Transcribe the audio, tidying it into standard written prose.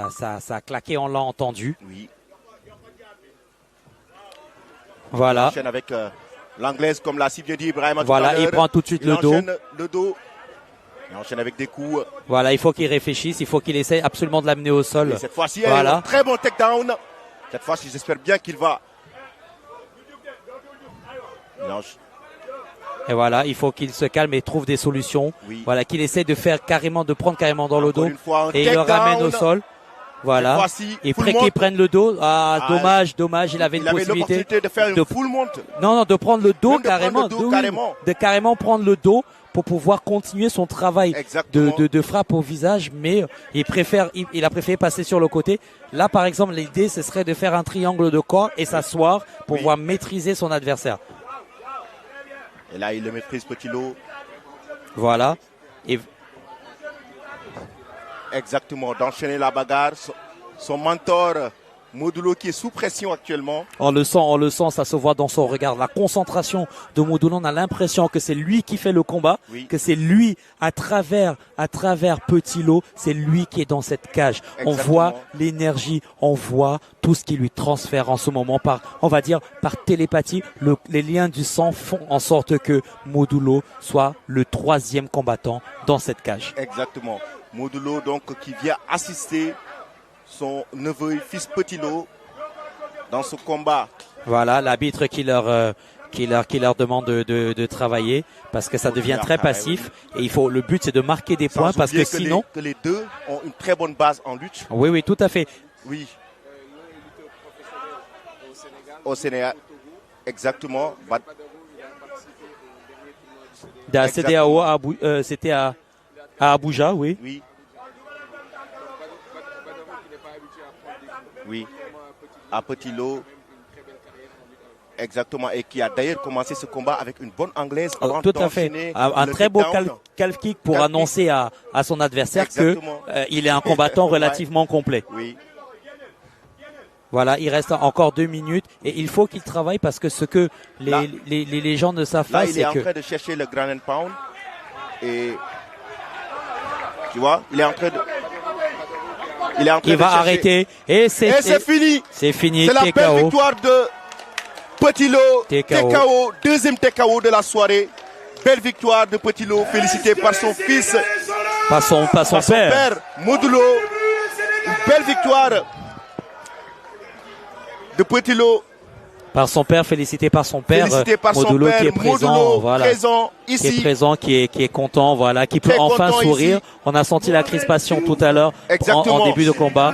Ça a claqué, on l'a entendu. Oui. Voilà. Il enchaîne avec l'anglaise, comme l'a si bien dit Ibrahim. Voilà, il prend tout de suite le dos. Le dos. Il enchaîne avec des coups. Voilà, il faut qu'il réfléchisse, il faut qu'il essaie absolument de l'amener au sol. Et cette fois-ci, voilà. Un très bon takedown. Cette fois-ci, j'espère bien qu'il va. Et voilà, il faut qu'il se calme et trouve des solutions. Oui. Voilà, qu'il essaie de prendre carrément dans le dos. Et il le ramène au sol. Voilà. Et près qu'il prenne le dos. Dommage, il avait une possibilité de faire une full mount. Non, de prendre le dos carrément. De carrément prendre le dos pour pouvoir continuer son travail de frappe au visage, mais il a préféré passer sur le côté. Là, par exemple, l'idée, ce serait de faire un triangle de corps et s'asseoir pour pouvoir maîtriser son adversaire. Et là, il le maîtrise, Petit Lo. Voilà. Et exactement, d'enchaîner la bagarre. Son mentor, Modou Lo, qui est sous pression actuellement. On le sent, ça se voit dans son regard. La concentration de Modou Lo, on a l'impression que c'est lui qui fait le combat, que c'est lui, à travers Petit Lo, c'est lui qui est dans cette cage. Exactement. On voit l'énergie, on voit tout ce qui lui transfère en ce moment par télépathie. Les liens du sang font en sorte que Modou Lo soit le 3e combattant dans cette cage. Exactement. Modou Lo, donc, qui vient assister son neveu et fils Petit Lo dans ce combat. Voilà, l'arbitre qui leur demande de travailler parce que ça devient très passif et le but c'est de marquer des points parce que sinon que les deux ont une très bonne base en lutte. Oui, tout à fait. Oui. Au Sénégal. Exactement. CEDEAO, c'était à Abuja, oui. Oui, à Petit Lo. Exactement, et qui a d'ailleurs commencé ce combat avec une bonne anglaise. Tout à fait. Un très beau calf kick pour annoncer à son adversaire qu'il est un combattant relativement complet. Oui. Voilà, il reste encore 2 minutes et il faut qu'il travaille parce que ce que les gens ne savent pas, c'est que... Là, il est en train de chercher le ground and pound. Et tu vois, il va arrêter et c'est fini. C'est fini. C'est la belle victoire de Petit Lo. TKO. Deuxième TKO de la soirée. Belle victoire de Petit Lo. Félicité par son fils. Par son père. Modou Lo. Une belle victoire de Petit Lo. Par son père, félicité par son père. Modou Lo qui est présent, ici. Qui est présent, qui est content, voilà, qui peut enfin sourire. On a senti la crispation tout à l'heure en début de combat.